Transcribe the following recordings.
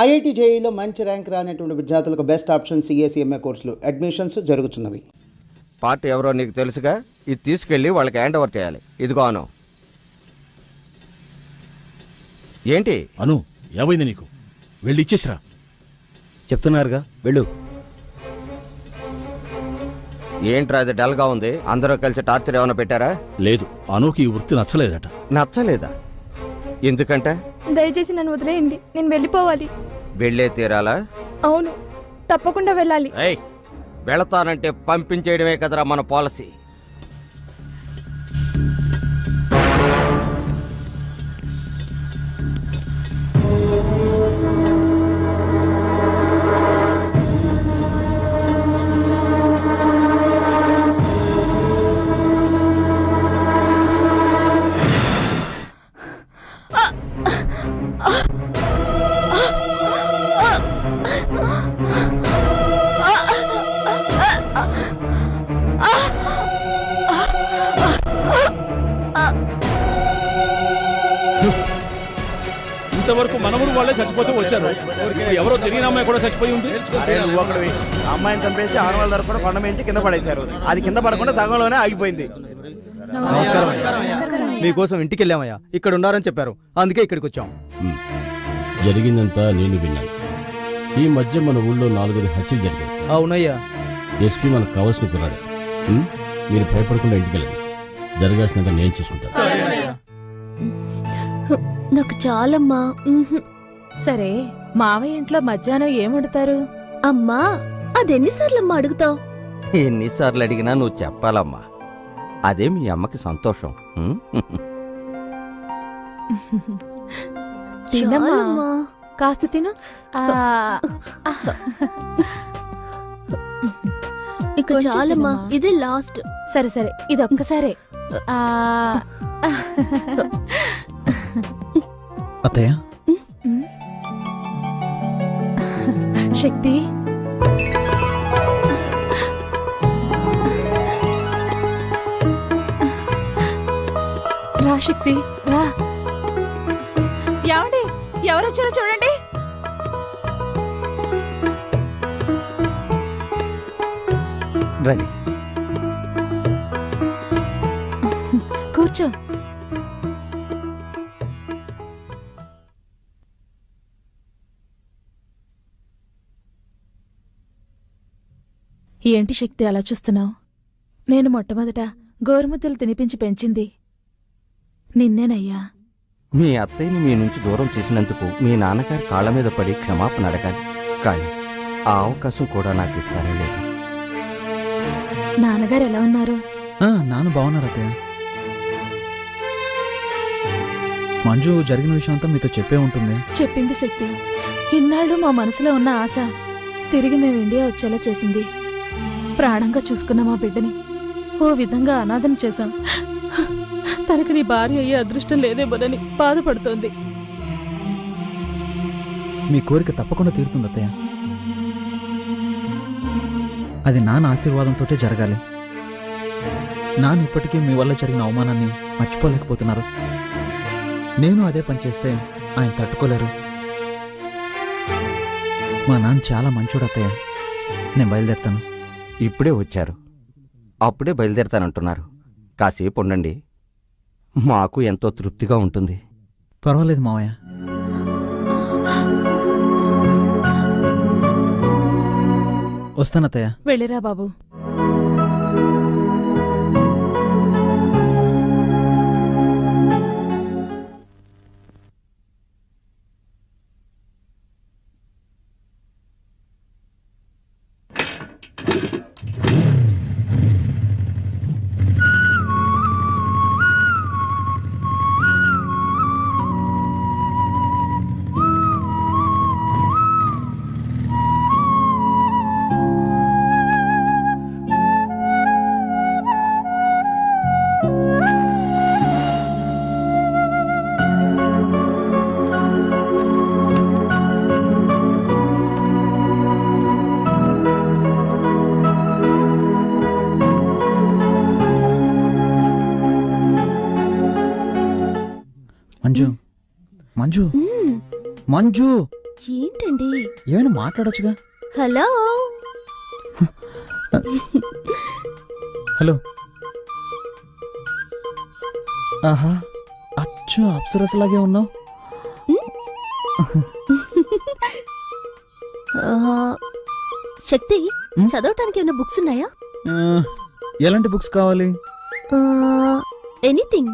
IIT జేఈలో మంచి rank రానటువంటి విద్యార్థులకు బెస్ట్ ఆప్షన్ సిఎస్ఈఎంఏ కోర్సులు అడ్మిషన్స్ జరుగుతున్నవి. పార్ట్ ఎవరో నీకు తెలుసుగా, ఇది తీసుకెళ్ళి వాళ్ళకి హ్యాండ్ ఓవర్ చేయాలి. ఇదిగో అను. ఏంటి అను, ఏమైంది నీకు? వెళ్ళి ఇచ్చేసిరా. చెప్తున్నారుగా, వెళ్ళు. ఏంట్రా అది డల్గా ఉంది? అందరూ కలిసి టార్చర్ ఏమైనా పెట్టారా? లేదు, అనుకి ఈ వృత్తి నచ్చలేదట. నచ్చలేదా? ఎందుకంటే దయచేసి నన్ను వదిలేయండి, నేను వెళ్ళిపోవాలి. వెళ్ళే తీరాలా? అవును, తప్పకుండా వెళ్ళాలి. ఏయ్, వెళతానంటే పంపించేయడమే కదరా మన పాలసీ. ఇంతవరకు మనముడు వాళ్ళే చచ్చిపోతూ వచ్చారు. ఎవరో తెలియని అమ్మాయి కూడా చచ్చిపోయి ఉంది. అమ్మాయిని చంపేసి ఆనవాళ్ళ ధర కూడా కొండ మించి కింద పడేశారు. అది కింద పడకుండా సగంలోనే ఆగిపోయింది. నమస్కారం. మీకోసం ఇంటికి వెళ్ళామయ్యా, ఇక్కడ ఉండాలని చెప్పారు, అందుకే ఇక్కడికి వచ్చాం. జరిగిందంతా నేను విన్నాను. ఈ మధ్య మన ఊళ్ళో 4 హత్యలు జరిగాయి. అవునయ్యా. ఎస్పీ మనకు కావాల్సిన కుర్రాడు. మీరు భయపడకుండా ఇంటికి వెళ్ళండి. జరగాల్సినంత నేను చూసుకుంటాను. నాకు చాలమ్మా. సరే, మావయ్య ఇంట్లో మధ్యాహ్నం ఏం వండుతారు? అమ్మా, అదెన్నిసార్లమ్మా అడుగుతావు? ఎన్నిసార్లు అడిగినా నువ్వు చెప్పాలమ్మా. అదే మీ అమ్మకి సంతోషం. తినమ్మా, చాలమ్మా. కాస్త తిను. ఇక చాలమ్మా, ఇదే లాస్ట్. సరే సరే, ఇది ఒక్కసారే. అత్తయ్య, శక్తి, రా శక్తి, రా. ఏమండి, ఎవరొచ్చారో చూడండి. రండి. కూర్చో. ఏంటి శక్తి అలా చూస్తున్నావు? నేను మొట్టమొదట గోరుముద్దలు తినిపించి పెంచింది నిన్నేనయ్యా. మీ అత్తయ్యని మీ నుంచి దూరం చేసినందుకు మీ నాన్నగారి కాళ్ళ మీద పడి క్షమాపణ అడగాలి. కానీ ఆ అవకాశం కూడా నాకు ఇస్తారో లేదు. నాన్నగారు ఎలా ఉన్నారు? నాన్న బాగున్నారు అత్తయ్య. మంజు జరిగిన విషయం అంతా మీతో చెప్పే ఉంటుంది. చెప్పింది శక్తి. ఇన్నాళ్ళు మా మనసులో ఉన్న ఆశ తిరిగి మేము ఇండియా వచ్చేలా చేసింది. ప్రాణంగా చూసుకున్న మా బిడ్డని ఓ విధంగా అనాథన చేశాం. తనకి నీ భార్య అయ్యే అదృష్టం లేదేమోనని బాధపడుతోంది. మీ కోరిక తప్పకుండా తీరుతుంది అత్తయ్య. అది నాన్న ఆశీర్వాదంతోటే జరగాలి. నాన్న ఇప్పటికీ మీ వల్ల జరిగిన అవమానాన్ని మర్చిపోలేకపోతున్నారు. నేను అదే పని చేస్తే ఆయన తట్టుకోలేరు. మా నాన్న చాలా మంచోడు అత్తయ్య. నేను బయలుదేరుతాను. ఇప్పుడే వచ్చారు, అప్పుడే బయలుదేరతానంటున్నారు. కాసేపు ఉండండి, మాకు ఎంతో తృప్తిగా ఉంటుంది. పర్వాలేదు మావయ్య. వస్తానత్తయ్య. వెళ్ళిరా బాబు. మంజు మంజు మంజు ఏంటి ఎవరండి? ఏమైనా మాట్లాడొచ్చుగా. హలో. హలో. ఆహా, అచ్చు అప్సరసలాగే ఉన్నావు. శక్తి, చదవటానికి ఏమైనా బుక్స్ ఉన్నాయా? ఎలాంటి బుక్స్ కావాలి? ఎనీథింగ్.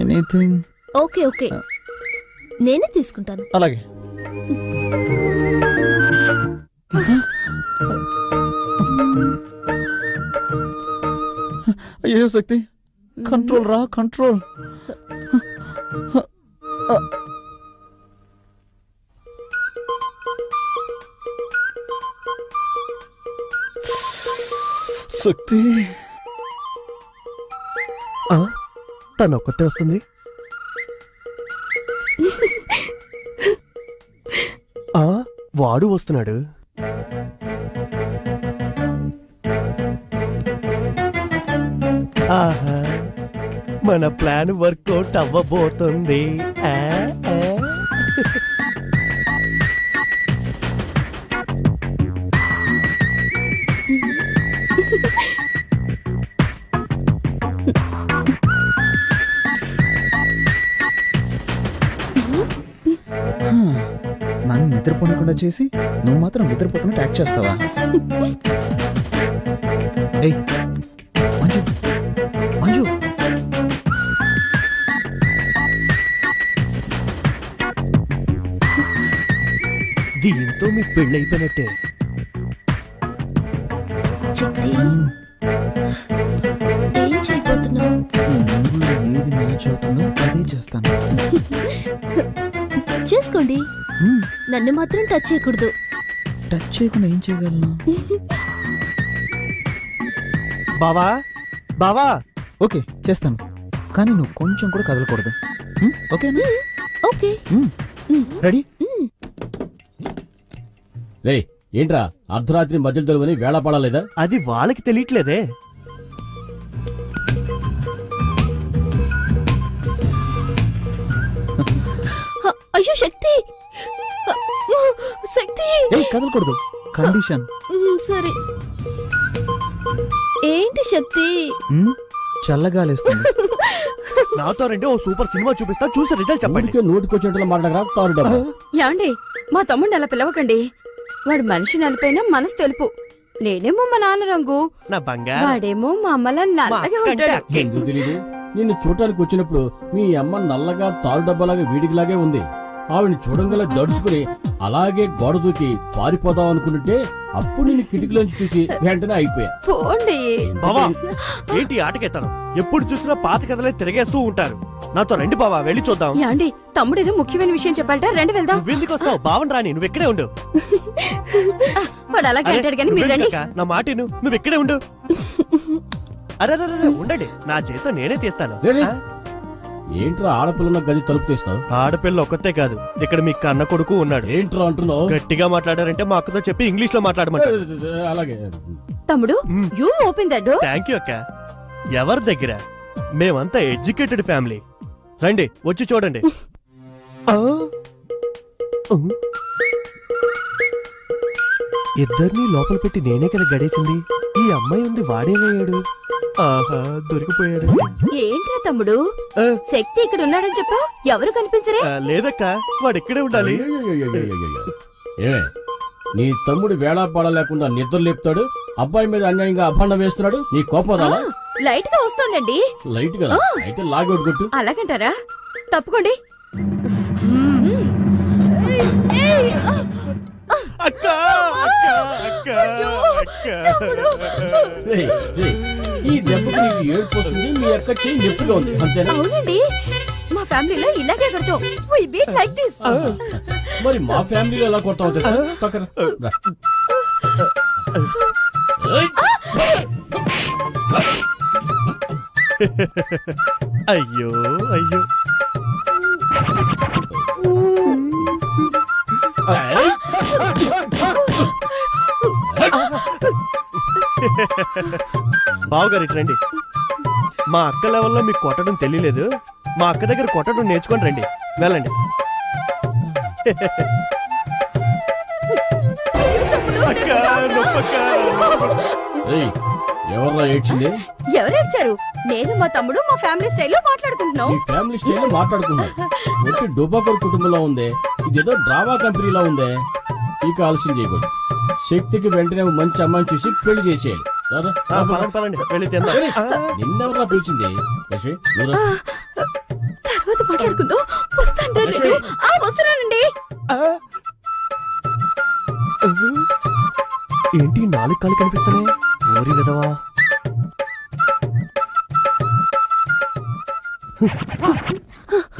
ఎనీథింగ్. ఓకే ఓకే, నేనే తీసుకుంటాను. అలాగే. అయ్యో శక్తి, కంట్రోల్ రా, కంట్రోల్. శక్తి తను ఒక్కతే వస్తుంది. వాడు వస్తున్నాడు. ఆహా, మన ప్లాన్ వర్కౌట్ అవ్వబోతుంది. నన్ను నిద్రపోనకుండా చేసి నువ్వు మాత్రం నిద్రపోతున్నట్టు యాక్ట్ చేస్తావా? ఏయ్ మంజు, మంజు. దీంతో మీ పెళ్ళైపోయినట్టే. శక్తి, ఏం చేయబోతున్నావు? ఈ మూడులో ఏది మ్యాచ్ అవుతుందో అదే చేస్తాను. చేసుకోండి, నన్ను మాత్రం టచ్ చేయకూడదు. టచ్ చేయకుండా ఏం చేయగలను? బావా, బావా. ఓకే చేస్తాను, కానీ నువ్వు కొంచెం కూడా కదలకూడదు. ఓకేనా? ఓకే. రెడీ? రే ఏంట్రా అర్ధరాత్రి మధ్యలో దొరుకుని వేళ పడలేదా? అది వాళ్ళకి తెలియట్లేదే. అయ్యో శక్తి, శక్తి. ఏయ్ కదలకూడదు, కండిషన్. సరే. ఏంటి శక్తి? చల్లగాలేస్తుంది. నాతో రండి, ఓ సూపర్ సినిమా చూపిస్తా, చూసి రిజల్ట్ చెప్పండి. ఊరికే నోటికొచ్చినట్లు మాట్లాడరా తారు డబ్బా. యాండి, మా తమ్ముడిని అలా పిలవకండి. వాడు మనిషి నలిపైనా మనసు తెలుపు. నేనేమో మా నాన్న రంగు, నా బంగారు. వాడేమో మా అమ్మలా నల్లగా ఉంటాడు. ఎందుకు తెలీదు? నిన్ను చూడటానికి వచ్చినప్పుడు మీ అమ్మ నల్లగా తారు డబ్బాలాగా వీడికిలాగే ఉంది. ఆవిని చూడంగల దడుచుకుని అలాగే గోడ దూకి పారిపోదాం అనుకుంటుంటే అప్పుడు నేను కిటికీలోంచి చూసి వెంటనే అయిపోయా. పోండి. బావా, ఏంటి ఆటకెత్తాను? ఎప్పుడు చూసినా పాత కథలే తిరిగేస్తూ ఉంటారు. నాతో రండి బావా, వెళ్ళి చూద్దాం. యాండి, తమ్ముడు ఏదో ముఖ్యమైన విషయం చెప్పాలట, రండి వెళ్దాం. నువ్వెందుకు వస్తావు? బావన్ రాని, నువ్వు ఇక్కడే ఉండు. వాడు అలాగే అరే, అంటాడు కానీ మీరు నువ్వేంటి రండి. అక్క? నా మాట విను, నువ్వు ఇక్కడే ఉండు. అరే ఉండండి, నా చేతితో నేనే తీస్తాను. రే, రే. ఆ? ఏంట్రా ఆడపిల్లన్న గది తలుపు తీస్తావు? ఆడపిల్ల ఒక్కతే కాదు, ఇక్కడ మీ కన్న కొడుకు ఉన్నాడు. ఏంట్రా అంటున్నావు? గట్టిగా మాట్లాడారంటే మా అక్కతో చెప్పి ఇంగ్లీష్ లో మాట్లాడమంటారు. అలాగే. తమ్ముడు, you open that door. Thank you అక్క. ఎవరి దగ్గర? మేమంతా ఎడ్యుకేటెడ్ ఫ్యామిలీ. రండి, వచ్చి చూడండి. ఇద్దరిని లోపల పెట్టి నేనే కదా గడేసింది. ఈ అమ్మాయి ఉంది, వాడేమయ్యాడు? ఆహా, దొరికిపోయాడు. ఏంట్రా తమ్ముడు, ఆ, శక్తి ఇక్కడ ఉన్నాడని చెప్పావు, ఎవరు కనిపించరే? లేదక్క, వాడు ఇక్కడే ఉండాలి. ఏమే నీ తమ్ముడు వేళాపాడ లేకుండా నిద్ర లేపుతాడు, అబ్బాయి మీద అన్యాయంగా అభాండం వేస్తున్నాడు, నీ కోపం రాలా? లైట్ గా వస్తోందండి. లైట్ కదా, అయితే లాగౌట్ కొట్టు. అలాగంటారా? తప్పుకోండి. అక్క, అక్క, అక్క, అక్క. రేయ్, రేయ్, ఈ దెబ్బకి నీకు ఏడుపు వస్తుంది, మీ అక్క చెయ్యి నొప్పిగా ఉంది, అంతేనా? అవునండి, మా ఫ్యామిలీలో ఇలాగే కొడతాం. We beat like this. మరి మా ఫ్యామిలీలో ఎలా కొడతావు తెలుసా? పక్కన రా. ఏయ్! అయ్యో అయ్యో. బావగారు ఇటు రండి. మా అక్క లెవెల్లో మీకు కొట్టడం తెలియలేదు, మా అక్క దగ్గర కొట్టడం నేర్చుకొని రండి. వెళ్ళండి. అక్క, నొప్పక్క. ఏయ్, ఎవర్రా ఏడ్చింది? ఎవరేడ్చారు? నేను మా తమ్ముడు మా ఫ్యామిలీ స్టైల్లో మాట్లాడుకుంటున్నాం. ఈ ఫ్యామిలీ స్టైల్ మాట్లాడుకున్నాం. వచ్చి డుబాకర్ కుటుంబంలో ఉందే, ఇదేదో డ్రామా కంపెనీలో ఉందే. ఇక ఆలస్యం చేయకూడదు. శక్తికి వెంటనే ఓ మంచి అమ్మాయిని చూసి పెళ్లి చేసేయాలి. రారా, ఆ, పదండి పదండి వెళ్ళి తిందాం. నిన్నెవర్రా పిలిచింది? యశ్వి, నువ్వు రా. తర్వాత మాట్లాడుకుందాం. వస్తాను రా లక్ష్మి. నేను. వస్తున్నానండి. ఏంటి 4 కాళ్ళు కనిపిస్తున్నాయి? ఊరి విధవా.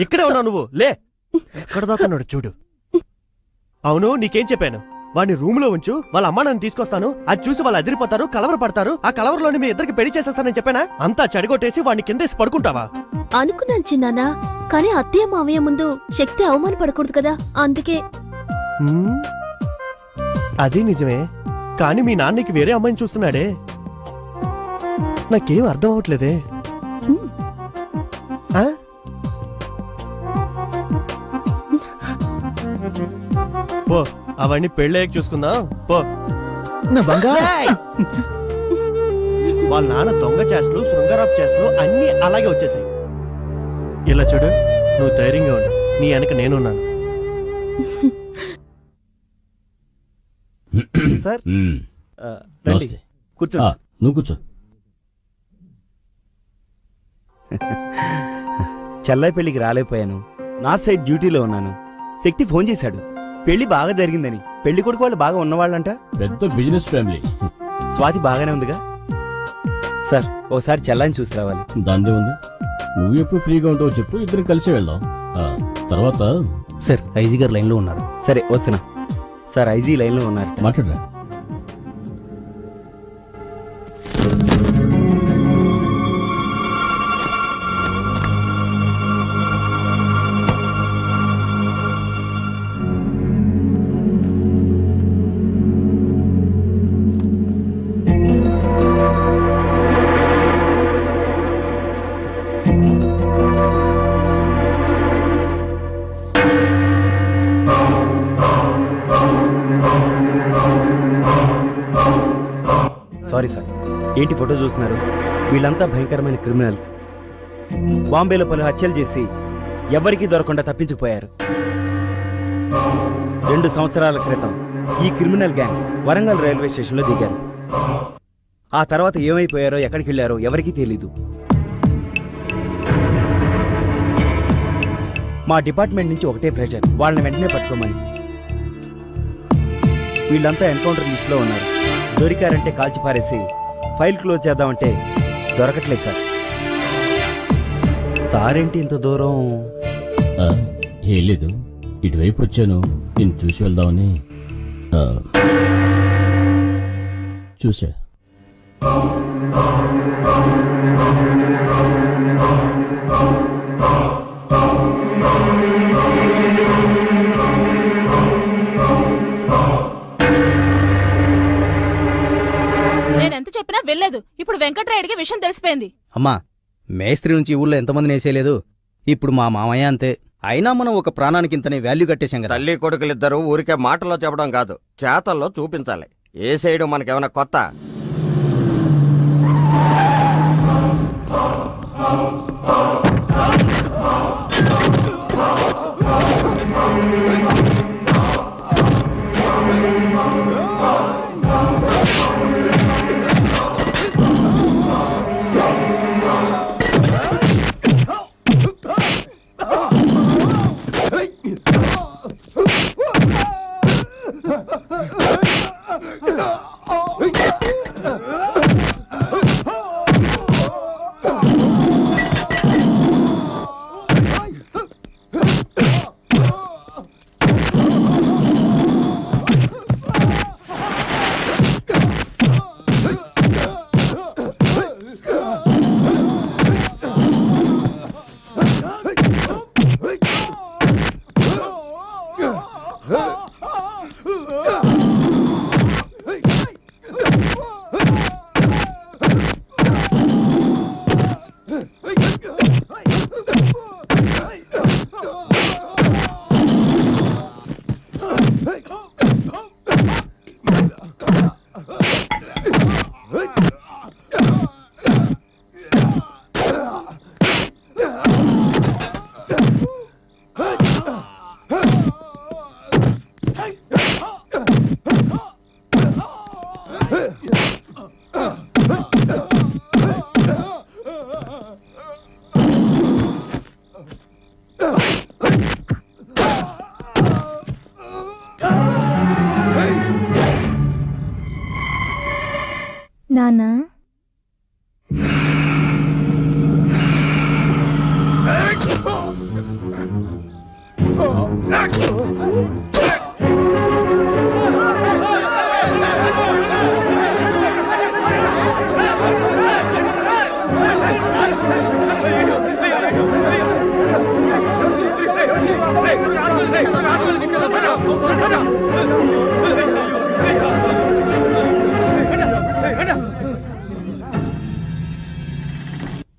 ఇక్కడే ఉన్నావు నువ్వు, లే. ఎక్కడ దాకా చూడు. అవును, నీకేం చెప్పాను? వాడిని రూమ్ లో ఉంచు, వాళ్ళ అమ్మ నన్ను తీసుకొస్తాను, అది చూసి వాళ్ళు అదిరిపోతారు, కలవర పడతారు, ఆ కలవరలోని మీ ఇద్దరికి పెళ్లి చేసేస్తానని చెప్పానా? అంతా చెడగొట్టేసి వాడిని కిందేసి పడుకుంటావా? అనుకున్నాను చిన్నాన్న, కానీ అత్తయ్య మావయ్య ముందు శక్తి అవమానపడకూడదు కదా, అందుకే. హ్మ్? అది నిజమే, కానీ మీ నాన్నకి వేరే అమ్మాయిని చూస్తున్నాడే. నాకేం అర్థం అవట్లేదే. ఆ? పో, అవన్నీ పెళ్ళయ్యాక చూసుకుందాం. పో. నా బంగారు వాళ్ళ నాన్న దొంగ చేష్టలు, శృంగారపు చేష్టలు అన్నీ అలాగే వచ్చేసాయి. ఇలా చూడు, నువ్వు ధైర్యంగా ఉండు, నీ వెనక నేనున్నాను. సార్ రండి, నమస్తే. కూర్చోండి. నువ్వు కూర్చో. చెల్లై పెళ్లికి రాలేకపోయాను. నార్త్ సైడ్ డ్యూటీలో ఉన్నాను. శక్తి ఫోన్ చేశాడు, పెళ్లి బాగా జరిగిందని. పెళ్లి కొడుకు వాళ్ళు బాగా ఉన్నవాళ్ళంట. పెద్ద బిజినెస్ ఫ్యామిలీ. స్వాతి బాగానే ఉందిగా సార్? ఓసారి చెల్లాయిని చూసి రావాలి. దాందే ఉంది. నువ్వు ఎప్పుడు ఫ్రీగా ఉంటావో చెప్పు, ఇద్దరం కలిసి వెళ్దాం. తర్వాత సార్, ఐజీ గారు లైన్లో ఉన్నారు. సరే వస్తున్నా సార్. ఐజీ లైన్లో ఉన్నారు. మాట్లాడరా. Sorry sir. ఏంటి ఫోటో చూస్తున్నారు? వీళ్ళంతా భయంకరమైన క్రిమినల్స్. బాంబేలో పలు హత్యలు చేసి ఎవరికీ దొరకకుండా తప్పించుకుపోయారు. 2 సంవత్సరాల క్రితం ఈ క్రిమినల్ గ్యాంగ్ వరంగల్ రైల్వే స్టేషన్లో దిగారు. ఆ తర్వాత ఏమైపోయారో, ఎక్కడికి వెళ్ళారో ఎవరికీ తెలీదు. మా డిపార్ట్మెంట్ నుంచి ఒకటే ప్రెషర్, వాళ్ళని వెంటనే పట్టుకోమని. వీళ్ళంతా ఎన్కౌంటర్ లిస్టులో ఉన్నారు. దొరికారంటే కాల్చి పారేసి ఫైల్ క్లోజ్ చేద్దామంటే దొరకట్లేదు సార్. సారేంటి ఇంత దూరం? ఏం లేదు, ఇటువైపు వచ్చాను, నేను చూసి వెళ్దామని. చూసా. నేనెంత చెప్పినా వెళ్ళలేదు. ఇప్పుడు వెంకట్రాయుడికి విషయం తెలిసిపోయింది. అమ్మా, మేస్త్రి నుంచి ఊళ్ళో ఎంతమందిని వేసేయలేదు. ఇప్పుడు మా మామయ్య అంతే. అయినా మనం ఒక ప్రాణానికి ఇంతనే వాల్యూ కట్టేశాం కదా. తల్లి కొడుకులిద్దరూ ఊరికే మాటల్లో చెప్పడం కాదు, చేతల్లో చూపించాలి. ఏ సైడు మనకేమైనా కొత్త? నానా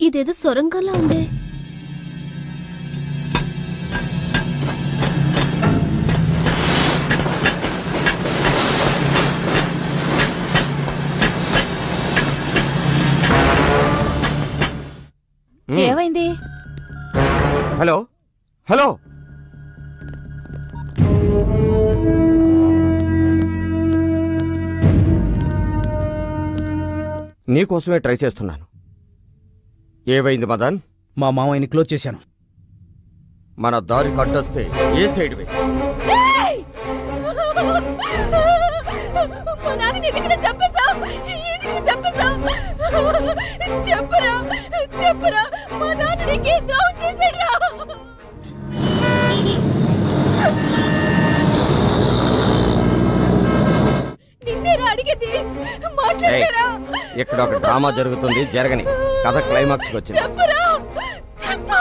ఇదేదో సొరంగంలా ఉందే. ఏమైంది? హలో హలో నీకోసమే ట్రై చేస్తున్నాను. ఏవైంది మదన్? మా మామయ్యని క్లోజ్ చేశాను. మన దారి కట్టొస్తే ఏ సైడ్ వే? మా నాన్నని ఎందుకు చంపేశావ్? ఎందుకు చంపేశావ్? చెప్పురా, చెప్పురా, మా నాన్న నీకే ద్రోహం చేశాడురా. నిన్నేరా అడిగేది, మాట్లాడరా. ఇక్కడ ఒక డ్రామా జరుగుతుంది, జరగని కథ క్లైమాక్స్ వచ్చింది. చెప్పురా, చెప్పు.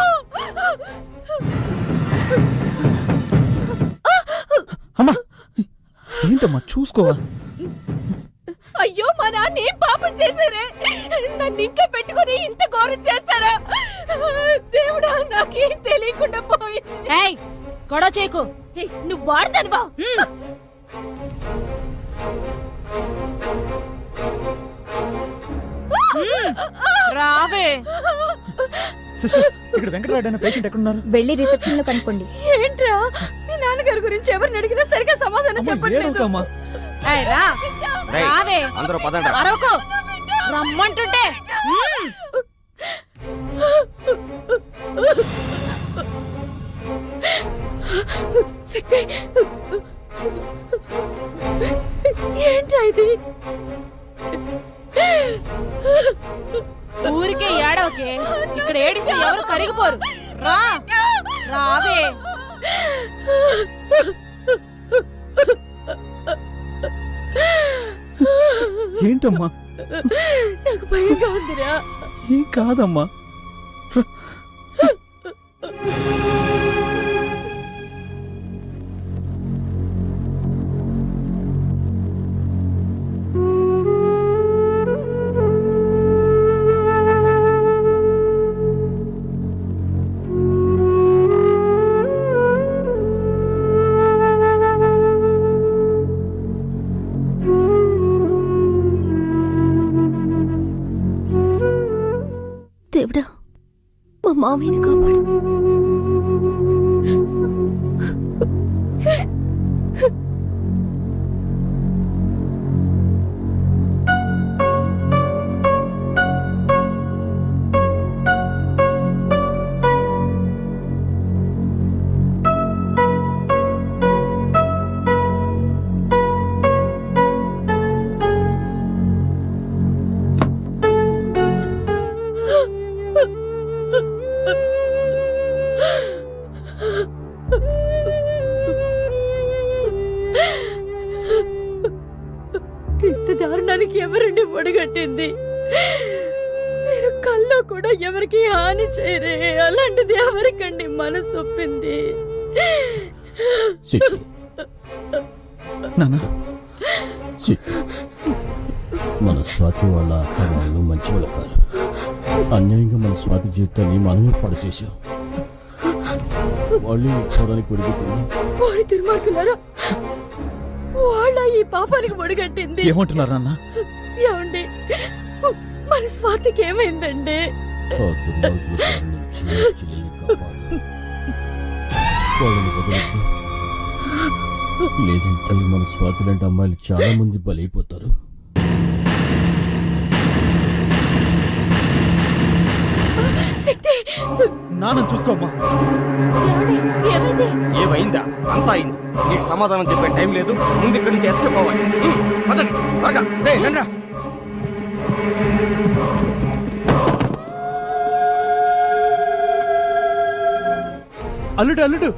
అమ్మా ఏంటమ్మా చూసుకోవా? అయ్యో, మా నాన్న ఏం పాపం చేశారే? నన్ను ఇంట్లో పెట్టుకుని ఇంత ఘోరం చేస్తారా? దేవుడా, నాకేం తెలియకుండా పోయింది. గొడవ చేయకు. నువ్వు వాడతానువా? రావే. ఇక్కడ వెంకటరాడు అనే పేషెంట్ ఎక్కడున్నారు? వెళ్ళి రిసెప్షన్ లో కనుక్కోండి. ఏంట్రా, మీ నాన్నగారి గురించి ఎవరిని అడిగినా సరిగా సమాధానం చెప్పట్లేదు. రావే. అందరూ పదండి. అరవకు, రమ్మంటుంటే. ఏంట్రా ఇది? ఊరికే ఏడవకే. ఇక్కడ ఏడిస్తే ఎవరు కరిగిపోరు. రా, రావే. ఏంటమ్మా? నాకు భయంగా ఉందిరా. ఏం కాదమ్మా. దేవుడా, మా మామయ్యని కాపాడు. ఇంత దారుణానికి ఎవరండి ఒడిగట్టింది? మీరు కల్లో కూడా ఎవరికి హాని చేయరే. అలాంటిది ఎవరికండి మనసు ఒప్పింది? నాన్న, మన స్వాతి వాళ్ళ అత్త వాళ్ళు మంచి వాళ్ళు కాదు. అన్యాయంగా మన స్వాతి జీవితాన్ని మనమే పాడు చేశాం. వాళ్ళు పోవడానికి ఒడిగట్టింది. ఓరి దుర్మార్గులారా, వాళ్ళ ఈ పాపానికి ఒడిగట్టింది. ఏమంటున్నారు నాన్న? ఏమండి, మన స్వాతికి ఏమైందండి? ఆ దుర్మార్గుల బారి నుంచి నా చెల్లెల్ని కాపాడు. వాళ్ళని వదలొద్దు. లేదంటే మన స్వాతి లాంటి అమ్మాయిలు చాలా మంది బలైపోతారు. నాన్న చూసుకోమ్మా. ఏమైంది? ఏమైందా? అంతా అయింది. నీకు సమాధానం చెప్పే టైం లేదు. ముందు ఇక్కడి నుంచి ఎస్కేప్ అవ్వాలి. పదండి త్వరగా. అల్లుడు అల్లుడు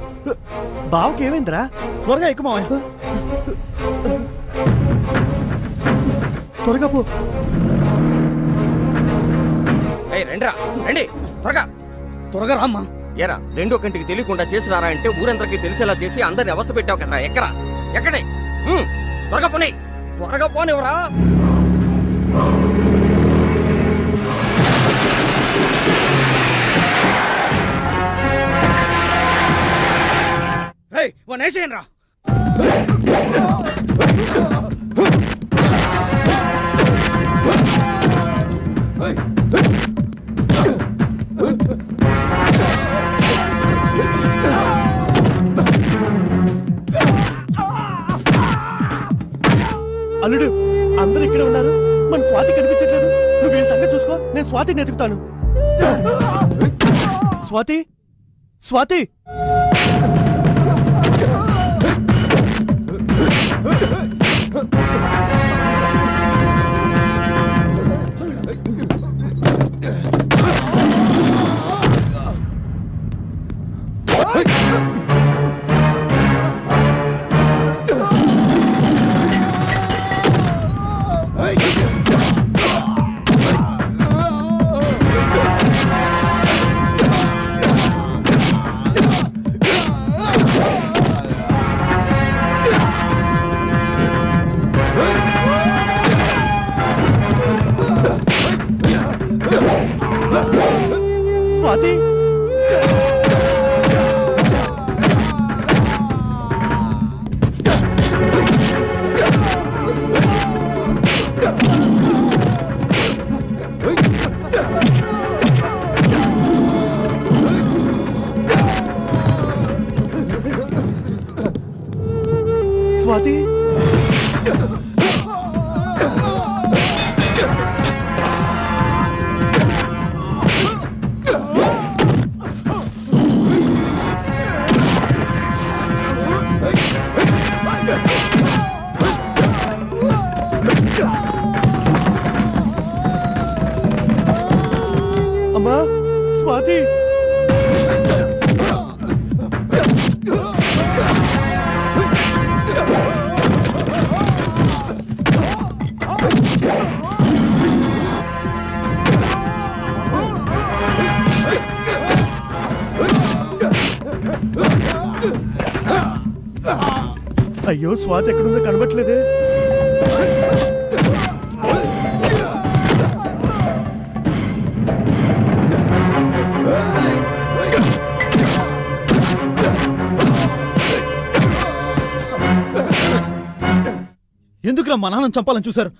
బావకి ఏమైందిరా? త్వరగా ఎక్కువ మావయ్య. త్వరగా పో. రండిరా రండి త్వరగా. త్వరగా రామ్మా. ఏరా రెండో కంటికి తెలియకుండా చేసి రారా అంటే ఊరందరికీ తెలిసేలా చేసి అందరిని అవస్థ పెట్టావు కదా. ఎక్కరా ఎక్కడే? త్వరగా పోనీ, త్వరగా పోనివరా. వాడిని వేసేయండి రా. అల్లుడు అందరు ఇక్కడే ఉన్నారు, మన స్వాతి కనిపించట్లేదు. నువ్వు వీళ్ళ సంగతి చూసుకో, నేను స్వాతిని ఎదుగుతాను. స్వాతి స్వాతి స్వాతి స్వాతి అమ్మా స్వాతి అయ్యో స్వాతి ఎక్కడుందో కనబట్లేదే. ఎందుకురా మా నాన్నని చంపాలని చూశారు?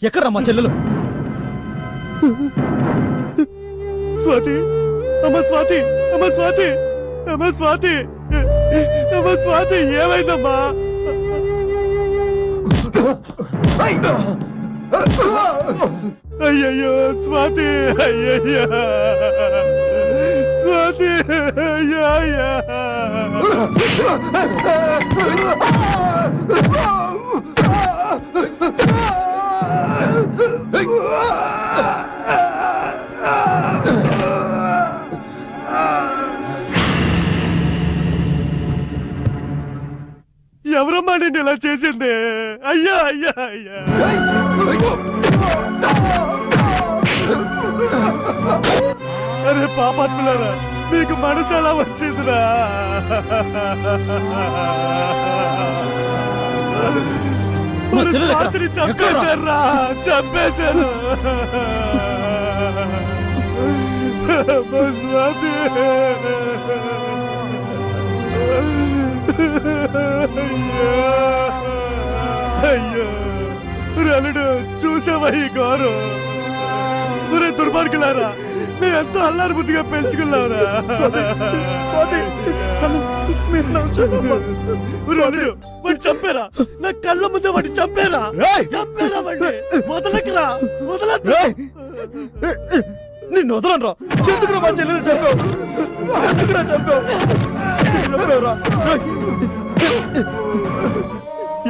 ఎక్కడ్రా మా చెల్లెలు? స్వాతి అమ్మ స్వాతి అమ్మ స్వాతి అమ్మ స్వాతి అమ్మ స్వాతి ఏమైందమ్మా? అయ్యయ్యో స్వాతి అయ్యయ్యా స్వాతి అయ్యా. ఎవరమ్మా నేను ఇలా చేసింది? అయ్యా అయ్యా అయ్యా. అరే పాపాత్ములారా, మీకు మనసు ఎలా వచ్చిందిరా? రాత్రి చంపేశారా, చంపేశారు. స్వాతి అయ్యో రలుడు చూసావా ఈ గౌరవ? ఒరే దుర్మార్గులారా, నేను ఎంతో అల్లారు బుద్ధిగా పెంచుకున్నావురా. రాలేదు. వాడిని చంపారా? నా కళ్ళ ముందే వాడిని చంపారా? చంపారా వాడిని? వదలకురా, వదలకురా. నిన్ను వదలనరా. ఎందుకురా మా చెల్లెలు చంపావు? ఎందుకురా చంపావు? చంపావురా?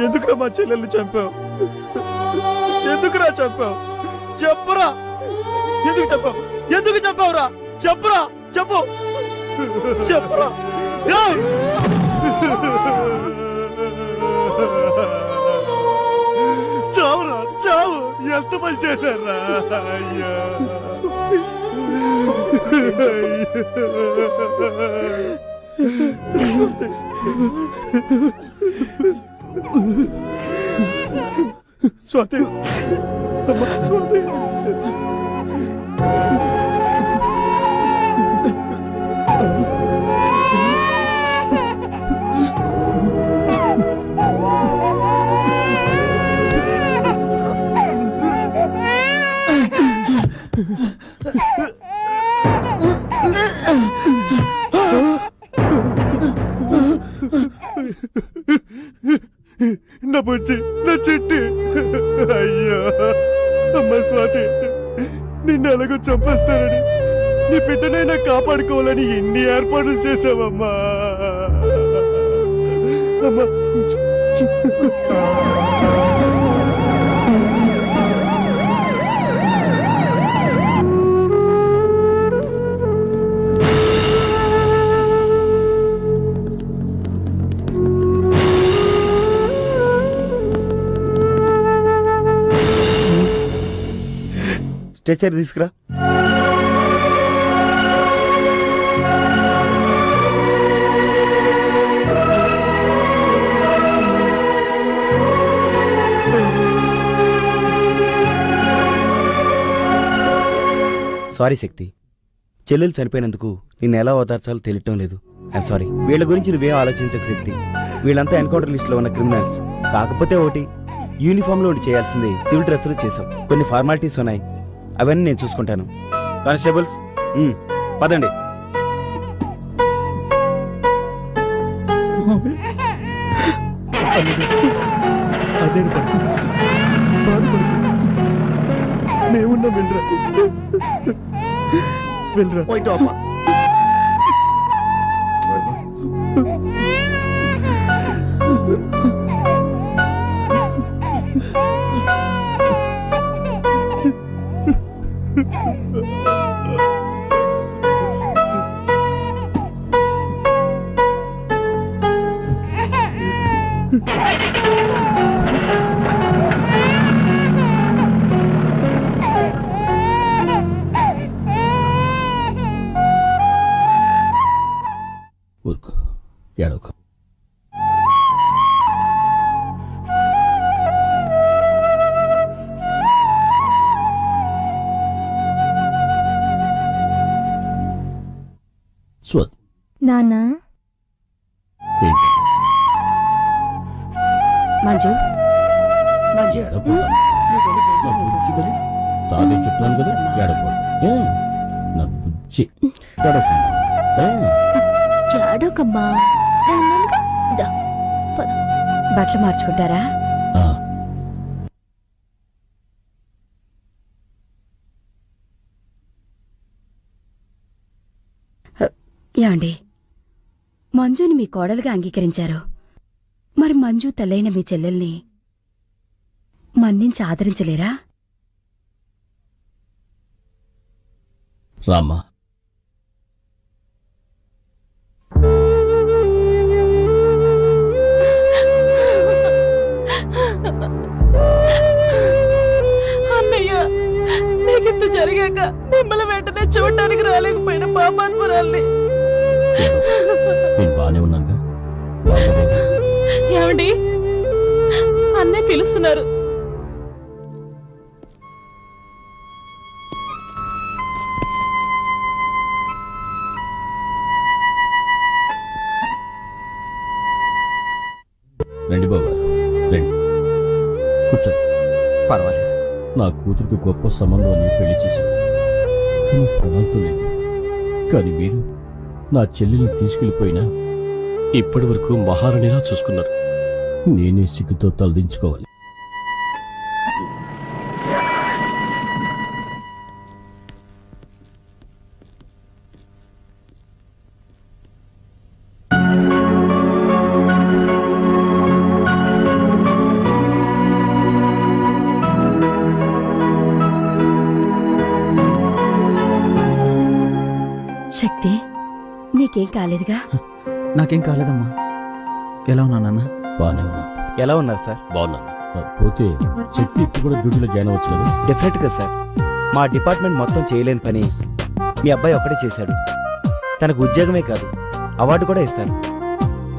ఎందుకురా మా చెల్లెల్ని చంపావు? ఎందుకురా చంపావు? చెప్పరా. ఎందుకు చంపావు? ఎందుకు చంపావురా? చెప్పరా, చెప్పు, చెప్పరా. చావురా, చావు. ఎంత పని చేశారా? అయ్యా, స్వాతి, అమ్మా స్వాతి. నా బుజ్జి, నా చెట్టి. అయ్యా, అమ్మ స్వాతి, నిన్ను ఎలాగో చంపేస్తారని నీ బిడ్డనైనా కాపాడుకోవాలని ఎన్ని ఏర్పాట్లు చేసావమ్మా. అమ్మా, స్ట్రెచర్ తీసుకురా. సారీ శక్తి, చెల్లెలు చనిపోయినందుకు నిన్ను ఎలా ఓదార్చాలో తెలియటం లేదు. I'm sorry. వీళ్ళ గురించి నువ్వేం ఆలోచించక శక్తి. వీళ్ళంతా ఎన్కౌంటర్ లిస్ట్లో ఉన్న క్రిమినల్స్. కాకపోతే ఒకటి, యూనిఫామ్లో ఉండి చేయాల్సింది సివిల్ డ్రెస్సులు చేసావు. కొన్ని ఫార్మాలిటీస్ ఉన్నాయి, అవన్నీ నేను చూసుకుంటాను. కానిస్టేబుల్స్, పదండి. అదే బాధపడు, మేమున్నాం. వెళ్ళరా, వెళ్ళరా. ఊరుకో, ఏడవకు. స్వత్, నానా ఏంటి? మంజు, మంజు, ఏడవకు. నువ్వు వెళ్ళి నా భోజనం బుజ్జి చేసుకో. కదా, తానే చెప్తున్నాను కదా, ఏడవకూడదు. నా బుజ్జి, ఏడవకు. ఏడోకమ్మా. బట్టలు మార్చుకుంటారా? ఏమండి, మంజుని మీ కోడలుగా అంగీకరించారు. మరి మంజు తల్లైన మీ చెల్లెల్ని మన్నించి ఆదరించలేరా? రామ్మా, అన్నయ్య, నీకింత జరిగాక మిమ్మల్ని వెంటనే చూడటానికి రాలేకపోయిన పాపాత్మురాల్ని. నేను బానే ఉన్నానుగా. బాగోలేదా? ఏమండి, అన్నయ్య పిలుస్తున్నారు. రండి బావగారు, రండి, కూర్చోండి. పర్వాలేదు. నా కూతురికి గొప్ప సంబంధం అని పెళ్లి చేశాను, కానీ ప్రాణాలతో లేదు. కానీ మీరు నా చెల్లెల్ని తీసుకెళ్ళిపోయినా ఇప్పటి వరకు మహారాణిలా చూసుకున్నారు. నేనే సిగ్గుతో తలదించుకోవాలి. శక్తి, నీకేం కాలేదుగా? నాకేం కాలేదమ్మా. ఎలా ఉన్నా నాన్న? బానే ఉన్నా. ఎలా ఉన్నారు సార్? బాగున్నాను. పోతే శక్తి ఇప్పుడు కూడా డ్యూటీలో జాయిన్ అవ్వచ్చు కదా? డెఫినెట్గా సార్. మా డిపార్ట్మెంట్ మొత్తం చేయలేని పని మీ అబ్బాయి ఒక్కడే చేశాడు. తనకు ఉద్యోగమే కాదు, అవార్డు కూడా ఇస్తాను.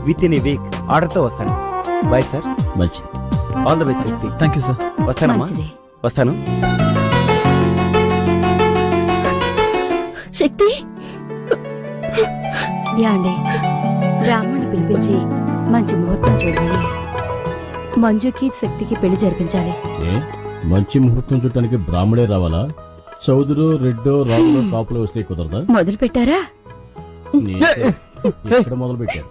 విత్ ఇన్ ఏ వీక్ ఆర్డర్తో వస్తాను. Bye sir. మంచిది. All the best Shakti. Thank you sir. వస్తానమ్మా. మంచిది. వస్తాను. శక్తి, యాండి, బ్రాహ్మణ్ణి పిలిపించి మంచి ముహూర్తం చూడాలి. మంజుకి శక్తికి పెళ్లి జరిపించాలి. ఏ మంచి ముహూర్తం చూడటానికి బ్రాహ్మడే రావాలా? చౌదరో రెడ్డో రాములో కాపులో వస్తే కుదరదా? మొదలు పెట్టారా? ఎక్కడ మొదలు పెట్టారు?